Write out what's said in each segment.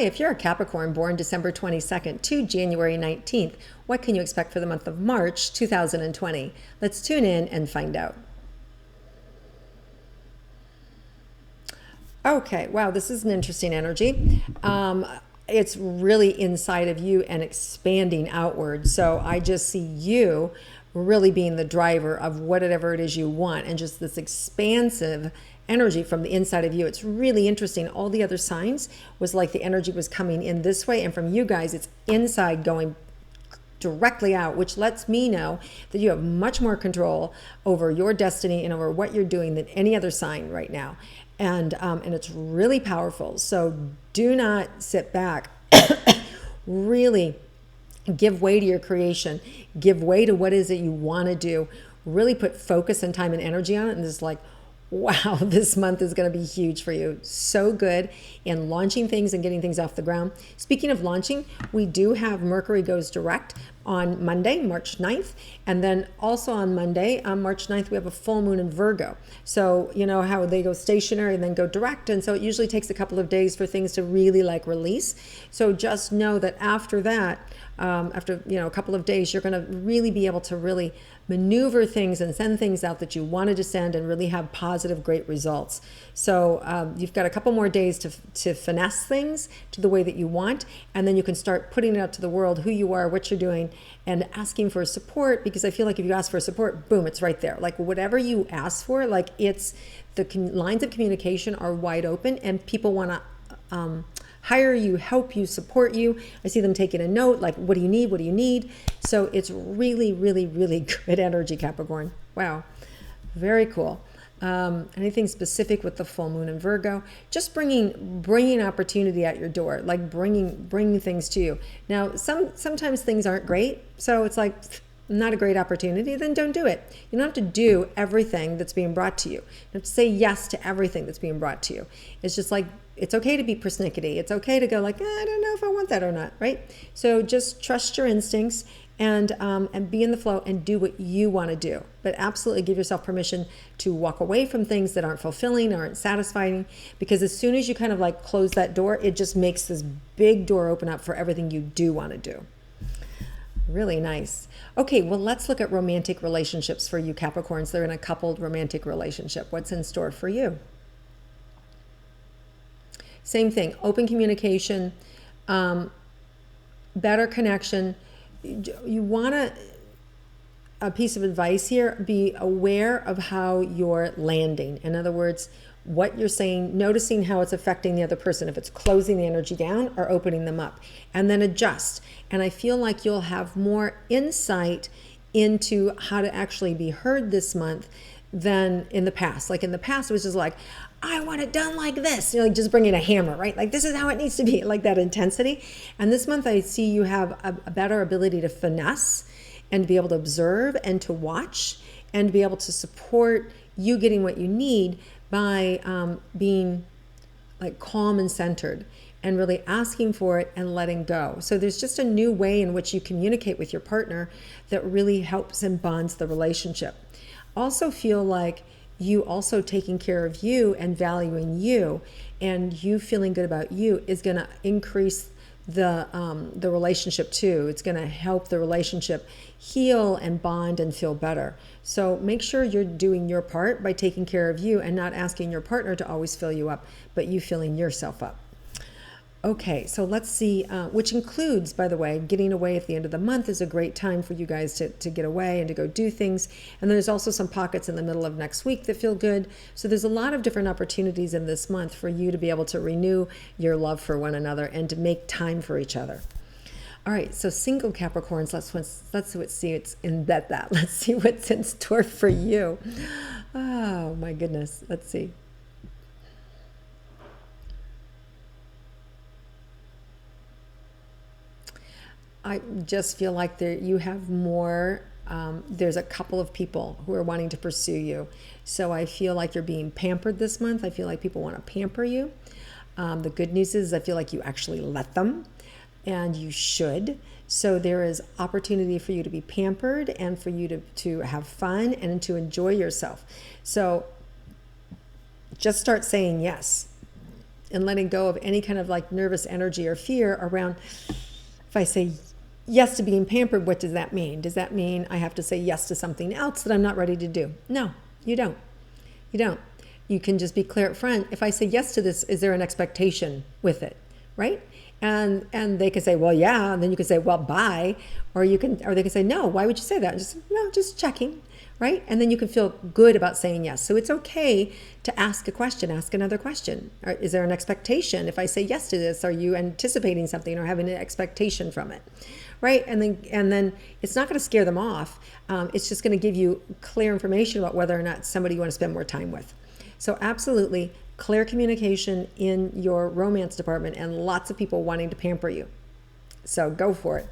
if you're a Capricorn born December 22nd to January 19th, what can you expect for the month of March 2020? Let's tune in and find out. Okay, wow, this is an interesting energy. It's really inside of you and expanding outward. So I just see you really being the driver of whatever it is you want, and just this expansive energy from the inside of you. It's really interesting. All the other signs was like the energy was coming in this way, and from you guys it's inside going directly out, which lets me know that you have much more control over your destiny and over what you're doing than any other sign right now. And it's really powerful. So do not sit back. Really give way to your creation. Give way to what is it you want to do. Really put focus and time and energy on it. And just like, wow, this month is going to be huge for you. So good in launching things and getting things off the ground. Speaking of launching, we do have Mercury goes direct on Monday, March 9th. And then also on Monday, on March 9th, we have a full moon in Virgo. So you know how they go stationary and then go direct. And so it usually takes a couple of days for things to really like release. So just know that after that, after a couple of days, you're going to really be able to really maneuver things and send things out that you wanted to send and really have positive, great results. So you've got a couple more days to finesse things to the way that you want, and then you can start putting it out to the world, who you are, what you're doing, and asking for support, because I feel like if you ask for support, boom, it's right there. Like whatever you ask for, like it's the lines of communication are wide open, and people want to hire you, help you, support you. I see them taking a note, like, what do you need? What do you need? So it's really, really, really good energy, Capricorn. Wow. Very cool. Anything specific with the full moon in Virgo? Just bringing opportunity at your door, like bringing things to you. Now, sometimes things aren't great. So it's like, not a great opportunity, then don't do it. You don't have to do everything that's being brought to you. You have to say yes to everything that's being brought to you. It's just like, it's okay to be persnickety. It's okay to go like, I don't know if I want that or not, right? So just trust your instincts and be in the flow and do what you want to do. But absolutely give yourself permission to walk away from things that aren't fulfilling, aren't satisfying, because as soon as you kind of like close that door, it just makes this big door open up for everything you do want to do. Really nice. Okay, well, let's look at romantic relationships for you Capricorns. They're in a coupled romantic relationship. What's in store for you? Same thing, open communication, better connection. You want a piece of advice here, be aware of how you're landing. In other words, what you're saying, noticing how it's affecting the other person, if it's closing the energy down or opening them up, and then adjust. And I feel like you'll have more insight into how to actually be heard this month than in the past. Like in the past, it was just like, I want it done like this, like just bringing a hammer, right? Like this is how it needs to be, like that intensity. And this month I see you have a better ability to finesse and to be able to observe and to watch and to be able to support you getting what you need by being like calm and centered and really asking for it and letting go. So there's just a new way in which you communicate with your partner that really helps and bonds the relationship. Also feel like you also taking care of you and valuing you, and you feeling good about you is going to increase the relationship too. It's going to help the relationship heal and bond and feel better. So make sure you're doing your part by taking care of you and not asking your partner to always fill you up, but you filling yourself up. Okay, so let's see, which includes, by the way, getting away at the end of the month is a great time for you guys to get away and to go do things. And there's also some pockets in the middle of next week that feel good. So there's a lot of different opportunities in this month for you to be able to renew your love for one another and to make time for each other. All right, so single Capricorns, let's see what's in store for you. Oh my goodness, let's see. I just feel like you have more, there's a couple of people who are wanting to pursue you. So I feel like you're being pampered this month. I feel like people want to pamper you. The good news is I feel like you actually let them, and you should. So there is opportunity for you to be pampered and for you to have fun and to enjoy yourself. So just start saying yes. and letting go of any kind of like nervous energy or fear around, if I say yes to being pampered, what does that mean? Does that mean I have to say yes to something else that I'm not ready to do? No, you don't. You don't. You can just be clear up front. If I say yes to this, is there an expectation with it, right? And they can say, well, yeah. And then you can say, well, bye. Or they can say, no, why would you say that? Just, no, just checking, right? And then you can feel good about saying yes. So it's okay to ask a question, ask another question. Is there an expectation? If I say yes to this, are you anticipating something or having an expectation from it? Right? And then it's not going to scare them off. It's just going to give you clear information about whether or not somebody you want to spend more time with. So absolutely clear communication in your romance department and lots of people wanting to pamper you. So go for it.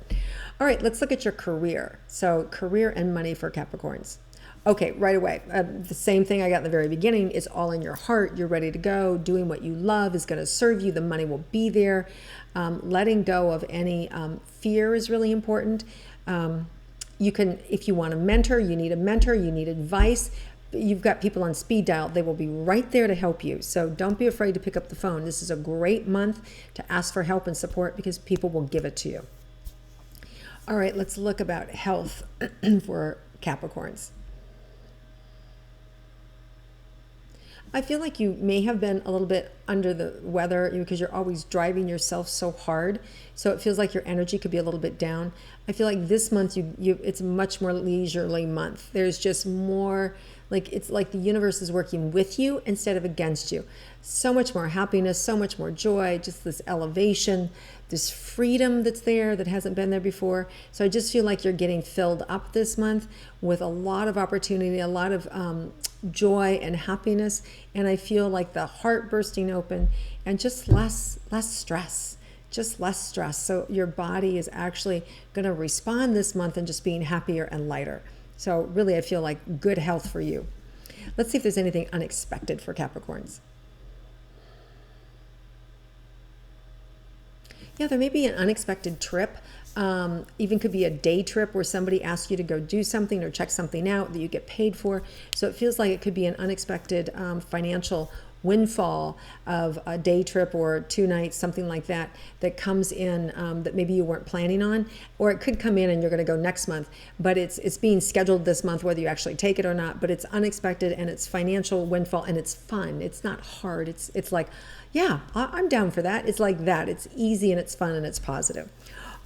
All right, let's look at your career. So career and money for Capricorns. Okay, right away. The same thing I got in the very beginning is all in your heart. You're ready to go. Doing what you love is going to serve you. The money will be there. Letting go of any fear is really important. You can, if you want a mentor, you need advice. You've got people on speed dial. They will be right there to help you. So don't be afraid to pick up the phone. This is a great month to ask for help and support because people will give it to you. All right, let's look about health for Capricorns. I feel like you may have been a little bit under the weather because you're always driving yourself so hard. So it feels like your energy could be a little bit down. I feel like this month it's a much more leisurely month. There's just more, like it's like the universe is working with you instead of against you. So much more happiness, so much more joy, just this elevation, this freedom that's there that hasn't been there before. So I just feel like you're getting filled up this month with a lot of opportunity, a lot of joy and happiness. And I feel like the heart bursting open and just less stress, just less stress. So your body is actually going to respond this month and just being happier and lighter. So really, I feel like good health for you. Let's see if there's anything unexpected for Capricorns. Yeah, there may be an unexpected trip. Even could be a day trip where somebody asks you to go do something or check something out that you get paid for. So it feels like it could be an unexpected financial windfall of a day trip or 2 nights, something like that, that comes in that maybe you weren't planning on, or it could come in and you're going to go next month, but it's being scheduled this month, whether you actually take it or not. But it's unexpected and it's financial windfall and it's fun. It's not hard. It's like, yeah, I'm down for that. It's like that. It's easy and it's fun and it's positive.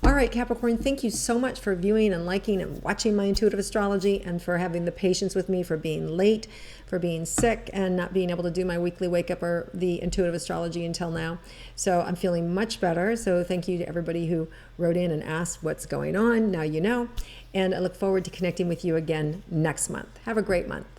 All right, Capricorn, thank you so much for viewing and liking and watching my intuitive astrology and for having the patience with me, for being late, for being sick and not being able to do my weekly wake up or the intuitive astrology until now. So I'm feeling much better. So thank you to everybody who wrote in and asked what's going on. Now you know. And I look forward to connecting with you again next month. Have a great month.